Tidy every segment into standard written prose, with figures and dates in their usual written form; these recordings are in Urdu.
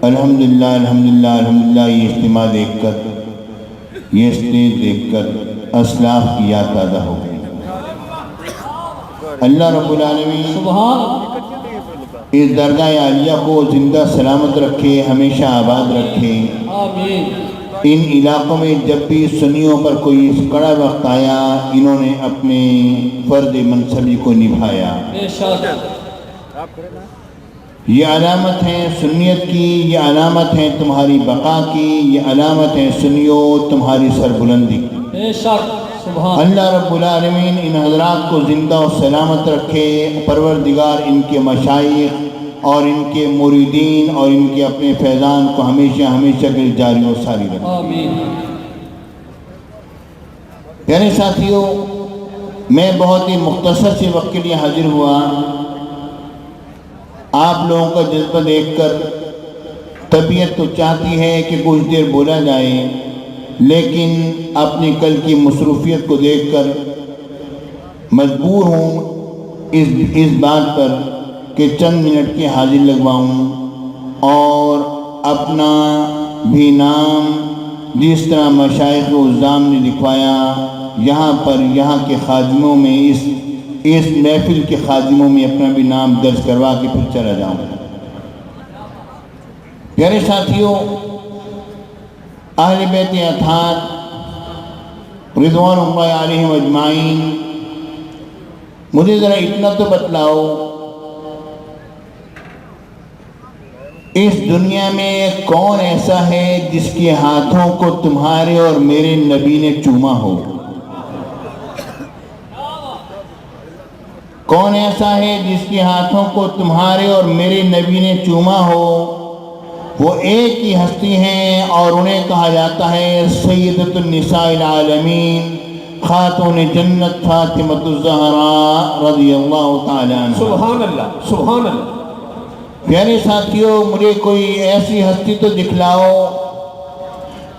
الحمدللہ الحمدللہ الحمدللہ یہ اجتماع دیکھ کر، یہ اسٹیج دیکھ کر اسلاف کی یاد تازہ ہو گئی۔ اللہ رب العالمین اس درگاہ عالیہ کو زندہ سلامت رکھے، ہمیشہ آباد رکھے۔ آمین۔ ان علاقوں میں جب بھی سنیوں پر کوئی کڑا وقت آیا، انہوں نے اپنے فرض منصبی کو نبھایا۔ بے شک۔ یہ علامت ہے سنیت کی، یہ علامت ہے تمہاری بقا کی، یہ علامت ہے سنیوں تمہاری سربلندی کی۔ بے شک۔ سبحان اللہ رب العالمین ان حضرات کو زندہ و سلامت رکھے۔ پروردگار ان کے مشائخ اور ان کے مریدین اور ان کے اپنے فیضان کو ہمیشہ ہمیشہ کے لیے جاری و ساری رکھے۔ آمین۔ پیارے ساتھیوں، میں بہت ہی مختصر سے وقت کے لیے حاضر ہوا۔ آپ لوگوں کا جذبہ دیکھ کر طبیعت تو چاہتی ہے کہ کچھ دیر بولا جائے، لیکن اپنی کل کی مصروفیت کو دیکھ کر مجبور ہوں اس بات پر کہ چند منٹ کی حاضری لگواؤں اور اپنا بھی نام جس طرح مشائخ عظام نے لکھوایا یہاں پر، یہاں کے خادموں میں، اس محفل کے خادموں میں اپنا بھی نام درج کروا کے پھر چلا جاؤں۔ پیارے ساتھیوں، اہل بیت اطہار رضوان اللہ علیہم اجمعین، مجھے ذرا اتنا تو بتلاؤ، اس دنیا میں کون ایسا ہے جس کے ہاتھوں کو تمہارے اور میرے نبی نے چوما ہو؟ کون ایسا ہے جس کے ہاتھوں کو تمہارے اور میرے نبی نے چوما ہو؟ وہ ایک ہی ہستی ہیں اور انہیں کہا جاتا ہے سیدۃ النساء العالمین، خاتون جنت فاطمۃ الزہراء رضی اللہ تعالیٰ عنہ۔ سبحان اللہ، سبحان اللہ۔ پیارے ساتھیوں، مجھے کوئی ایسی ہستی تو دکھلاؤ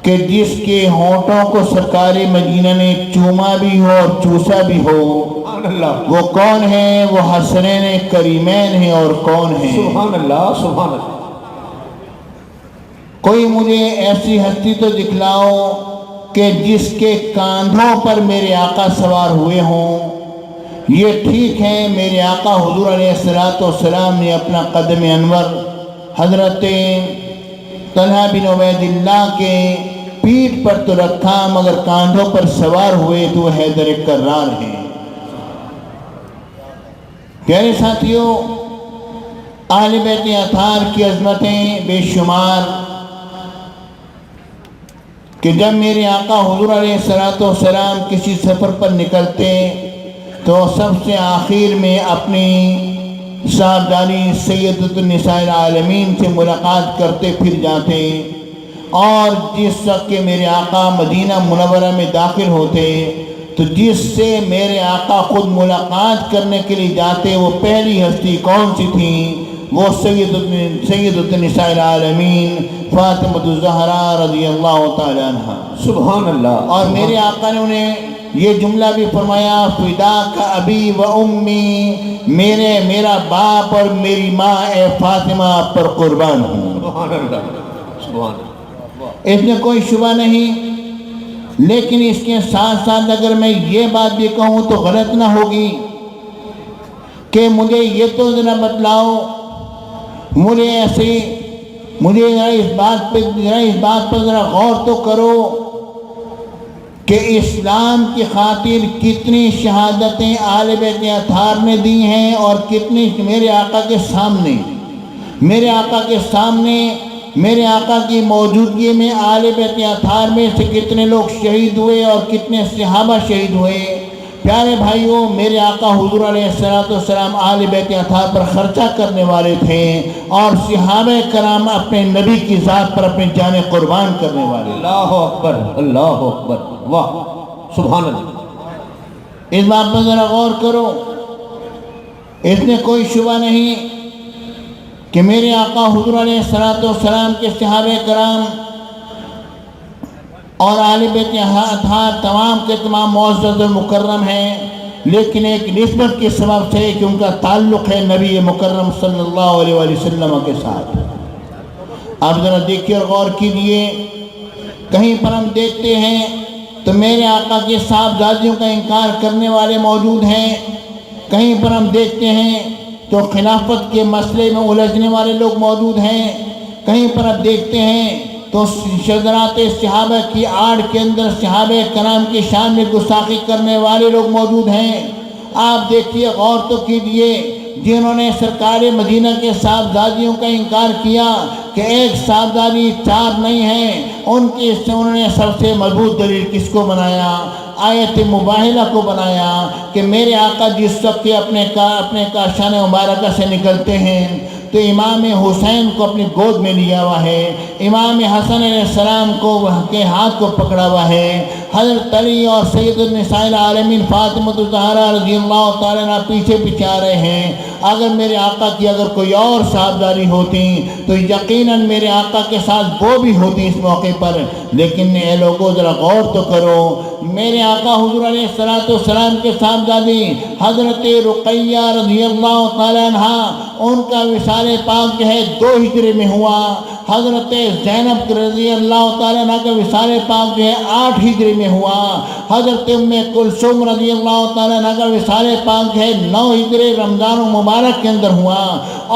کہ جس کے ہونٹوں کو سرکار مدینہ نے چوما بھی ہو اور چوسا بھی ہو۔ وہ کون ہے؟ وہ حسنین کریمین ہیں، اور کون ہیں؟ سبحان اللہ، سبحان اللہ۔ کوئی مجھے ایسی ہستی تو دکھلاؤ کہ جس کے کاندھوں پر میرے آقا سوار ہوئے ہوں۔ یہ ٹھیک ہے، میرے آقا حضور علیہ السلام نے اپنا قدم انور حضرت طلحہ بن عبید اللہ کے پیٹھ پر تو رکھا، مگر کاندھوں پر سوار ہوئے تو وہ حیدر کرار ہیں۔ پیارے ساتھیوں، اہل بیت اطہار کی عظمتیں بے شمار، کہ جب میرے آقا حضور علیہ السلام کسی سفر پر نکلتے تو سب سے آخر میں اپنی صاحبزادی سیدۃ النساء العالمین سے ملاقات کرتے پھر جاتے، اور جس وقت کہ میرے آقا مدینہ منورہ میں داخل ہوتے تو جس سے میرے آقا خود ملاقات کرنے کے لیے جاتے، وہ پہلی ہستی کون سی تھی؟ وہ سیدۃ النساء العالمین فاطمۃ الزہراء رضی اللہ تعالیٰ عنہ۔ سبحان اللہ۔ اور میرے آقا نے انہیں یہ جملہ بھی فرمایا، فداک ابی و امی، میرا باپ اور میری ماں اے فاطمہ آپ پر قربان ہوں۔ سبحان اللہ، سبحان اللہ۔ اس میں کوئی شبہ نہیں، لیکن اس کے ساتھ ساتھ اگر میں یہ بات بھی کہوں تو غلط نہ ہوگی کہ مجھے یہ تو ذرا بتلاؤ، مجھے ذرا اس بات پر ذرا غور تو کرو کہ اسلام کی خاطر کتنی شہادتیں اہل بیت اطہار نے دی ہیں، اور کتنی میرے آقا کے سامنے میرے آقا کی موجودگی میں اہل بیت اطہار میں سے کتنے لوگ شہید ہوئے اور کتنے صحابہ شہید ہوئے۔ پیارے بھائیوں، میرے آقا حضور علیہ السلام اہل بیت اطہار پر خرچہ کرنے والے تھے، اور صحابہ کرام اپنے نبی کی ذات پر اپنی جانیں قربان کرنے والے۔ اللہ اکبر، اللہ اکبر، واہ، سبحان اللہ۔ اس بات پر ذرا غور کرو، اس میں کوئی شبہ نہیں کہ میرے آقا حضور علیہ السلام کے صحابہ کرام اور اہل بیت اطہار تمام کے تمام معزز و مکرم ہیں، لیکن ایک نسبت کے سبب سے کہ ان کا تعلق ہے نبی مکرم صلی اللہ علیہ وسلم کے ساتھ۔ آپ ذرا دیکھیے اور غور کیجیے، کہیں پر ہم دیکھتے ہیں تو میرے آقا کے صاحبزادیوں کا انکار کرنے والے موجود ہیں، کہیں پر ہم دیکھتے ہیں تو خلافت کے مسئلے میں الجھنے والے لوگ موجود ہیں، کہیں پر ہم دیکھتے ہیں تو شذرات صحابہ کی آڑ کے اندر صحابہ کرام کی شان میں گستاخی کرنے والے لوگ موجود ہیں۔ آپ دیکھیے، غور تو کیجیے، جنہوں نے سرکار مدینہ کے صاحبزادیوں کا انکار کیا کہ ایک صاحبزادی چار نہیں ہیں، انہوں نے سب سے مضبوط دلیل کس کو بنایا؟ آیت مباہلہ کو بنایا کہ میرے آقا جس وقت اپنے کاشان مبارکہ سے نکلتے ہیں تو امام حسین کو اپنی گود میں لیا ہوا ہے، امام حسن علیہ السلام کے ہاتھ کو پکڑا ہوا ہے، حضرت علی اور سید النساء العالمین فاطمہ الزہرا رضی اللہ تعالیٰ عنہ پیچھے پیچھے آ رہے ہیں۔ اگر میرے آقا کی اگر کوئی اور صاحبزادی ہوتی تو یقیناً میرے آقا کے ساتھ وہ بھی ہوتی اس موقع پر، لیکن اے لوگوں ذرا غور تو کرو، میرے آقا حضور علیہ السلام کے صاحبزادی حضرت رقیہ رضی اللہ تعالیٰ عنہ، ان کا وصال پاک جو ہے 2 ہجری میں ہوا، حضرت زینب رضی اللہ تعالیٰ عنہ کا وصال پاک جو ہے 8 ہجری میں ہوا، حضرت ام کلثوم رضی اللہ تعالیٰ عنہ کا وصال پاک جو ہے 9 ہجری رمضان مبارک کے اندر ہوا،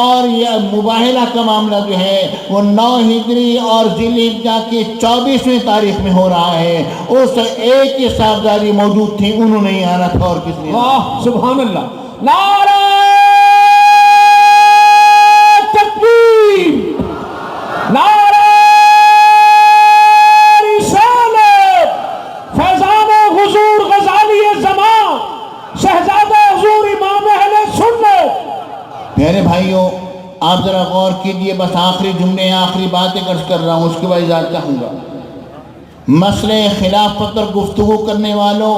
اور یہ مباہلہ کا معاملہ جو ہے وہ 9 ہجری اور ذی الحجہ کی 24ویں تاریخ میں ہو رہا ہے۔ اس ایک ہی صاحبزادی موجود تھی، انہوں نے ہی آنا تھا اور کس نے؟ واہ سبحان اللہ، نعرہ تکبیر، نعرہ رسالت، فیضان حضور غزالی زمان، شہزادہ حضور امام اہل سنت۔ میرے بھائیوں، آپ ذرا غور کیجئے، بس آخری جملے آخری باتیں کر رہا ہوں، اس کے بعد اجازت چاہوں گا۔ مسئلے خلافت پر گفتگو کرنے والوں،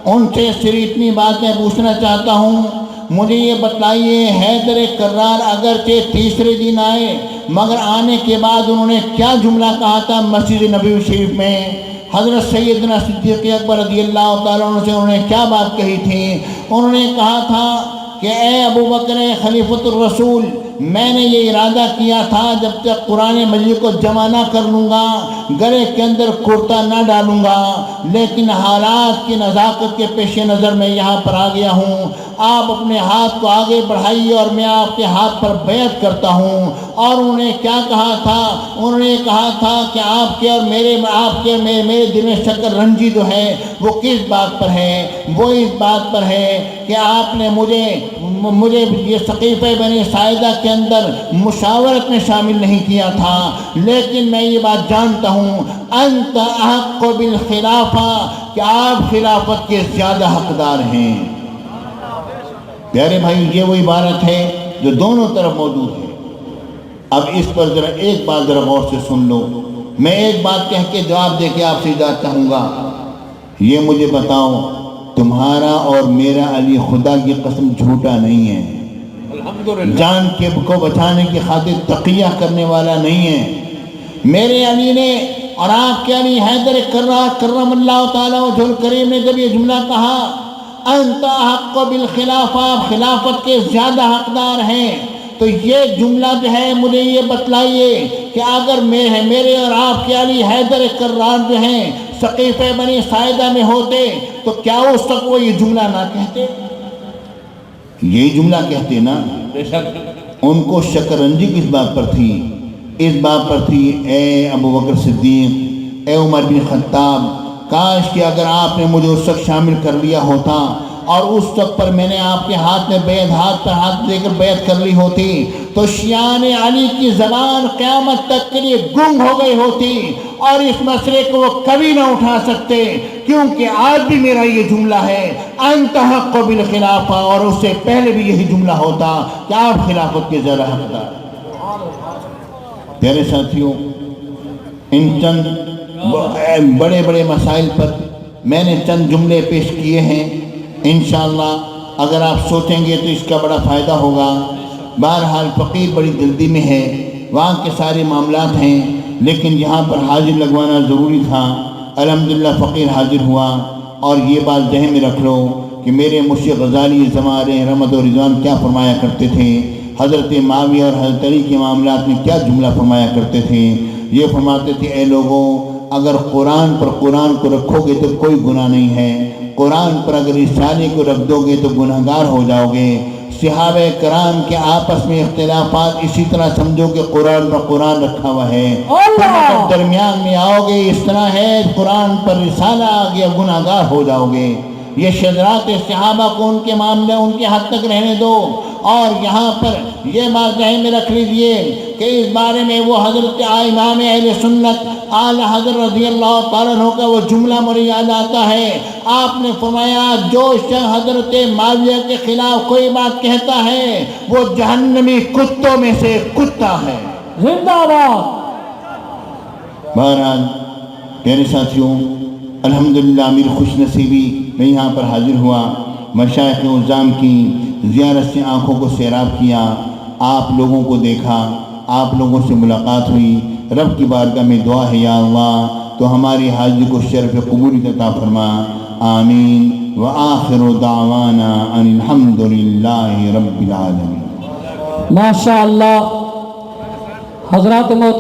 ان سے صرف اتنی باتیں پوچھنا چاہتا ہوں، مجھے یہ بتائیے، حیدر کرار اگرچہ تیسرے دن آئے مگر آنے کے بعد انہوں نے کیا جملہ کہا تھا مسجد نبوی شریف میں؟ حضرت سیدنا صدیق اکبر رضی اللہ تعالیٰ عنہ سے انہوں نے کیا بات کہی تھی؟ انہوں نے کہا تھا کہ اے ابو بکر خلیفۃ الرسول، میں نے یہ ارادہ کیا تھا جب تک قرآن مجید کو جمع نہ کر لوں گا، گلے کے اندر کرتا نہ ڈالوں گا، لیکن حالات کی نزاکت کے پیش نظر میں یہاں پر آ گیا ہوں، آپ اپنے ہاتھ کو آگے بڑھائیے اور میں آپ کے ہاتھ پر بیعت کرتا ہوں۔ اور انہوں نے کیا کہا تھا؟ انہوں نے کہا تھا کہ آپ کے اور میرے دل میں شکر رنجی جو ہے وہ کس بات پر ہے؟ وہ اس بات پر ہے کہ آپ نے مجھے یہ سقیفہ بنی ساعدہ کے اندر مشاورت میں شامل نہیں کیا تھا، لیکن میں یہ بات جانتا ہوں، انت احق بالخلافہ، کہ آپ خلافت کے زیادہ حقدار ہیں۔ پیارے بھائی، یہ وہ عبارت ہے جو دونوں طرف موجود ہے۔ اب اس پر ذرا ایک بات ذرا غور سے سن لو، میں ایک بات کہہ کے جواب دے کے آپ سے اجازت چاہوں گا۔ یہ مجھے بتاؤ، تمہارا اور میرا علی خدا کی قسم جھوٹا نہیں ہے، الحمدللہ، جان کو بچانے کی خاطر تقیہ کرنے والا نہیں ہے۔ میرے علی نے اور آپ کے علی حیدر کرار کرم اللہ تعالیٰ وجہ الکریم نے جب یہ جملہ کہا، انت حق بالخلافہ، خلافت کے زیادہ حقدار ہیں، تو یہ جملہ جو ہے مجھے یہ بتلائیے کہ اگر میرے اور آپ کے علی حیدر کرار جو ہیں سقیفہ بنی ساعدہ میں ہوتے تو کیا اس تک وہ یہ جملہ نہ کہتے؟ یہی جملہ کہتے نا۔ بے شک ان کو شکرنجی کس بات پر تھی؟ اس بات پر تھی، اے ابو بکر صدیق، اے عمر بن خطاب، کاش کہ اگر آپ نے مجھے اس وقت شامل کر لیا ہوتا اور اس وقت پر میں نے آپ کے ہاتھ میں ہاتھ پر ہاتھ دے کر بیعت کر لی ہوتی تو شیعان علی کی زبان قیامت تک کے لیے گم ہو گئی ہوتی اور اس مسئلے کو وہ کبھی نہ اٹھا سکتے، کیونکہ آج بھی میرا یہ جملہ ہے، انت حق بالخلافہ، اور اس سے پہلے بھی یہی جملہ ہوتا کہ آپ خلافت کے زیادہ حقدار۔ پیارے ساتھیوں، ان چند بڑے بڑے مسائل پر میں نے چند جملے پیش کیے ہیں، انشاءاللہ اگر آپ سوچیں گے تو اس کا بڑا فائدہ ہوگا۔ بہرحال فقیر بڑی جلدی میں ہے، وہاں کے سارے معاملات ہیں، لیکن یہاں پر حاضر لگوانا ضروری تھا۔ الحمدللہ فقیر حاضر ہوا، اور یہ بات ذہن میں رکھ لو کہ میرے مرشد غزالی زمان رحمت و رضوان کیا فرمایا کرتے تھے، حضرت معاویہ اور حضرت علی کے معاملات میں کیا جملہ فرمایا کرتے تھے؟ یہ فرماتے تھے اے لوگوں، اگر قرآن پر قرآن کو رکھو گے تو کوئی گناہ نہیں ہے، قرآن پر اگر رسالے کو رکھ دو گے تو گناہگار ہو جاؤ گے۔ صحابہ کرام کے آپس میں اختلافات اسی طرح سمجھو کہ قرآن پر قرآن رکھا ہوا ہے، تم اگر درمیان میں آؤ گے اس طرح ہے قرآن پر رسالہ آ گیا گناہگار ہو جاؤ گے۔ یہ شذرات صحابہ کو ان کے معاملے ان کے حد تک رہنے دو، اور یہاں پر یہ بات ذہن میں رکھ لیجئے کہ اس بارے میں وہ حضرت امام اہل سنت اعلی حضرت رضی اللہ تعالیٰ عنہ کا وہ جملہ مجھے یاد آتا ہے۔ آپ نے فرمایا جو شخص حضرت معاویہ کے خلاف کوئی بات کہتا ہے وہ جہنمی کتوں میں سے کتا ہے۔ زندہ باد۔ بہرحال پیارے ساتھیوں، الحمدللہ میری خوش نصیبی میں یہاں پر حاضر ہوا، مشائخ عظام کی زیارت سے آنکھوں کو سیراب کیا، آپ لوگوں کو دیکھا، آپ لوگوں سے ملاقات ہوئی۔ رب کی بارگاہ میں دعا ہے یا اللہ تو ہماری حاضری کو شرف قبولیت عطا فرما، آمین۔ وآخر دعوانا ان الحمدللہ رب العالمین۔ ماشاءاللہ حضرات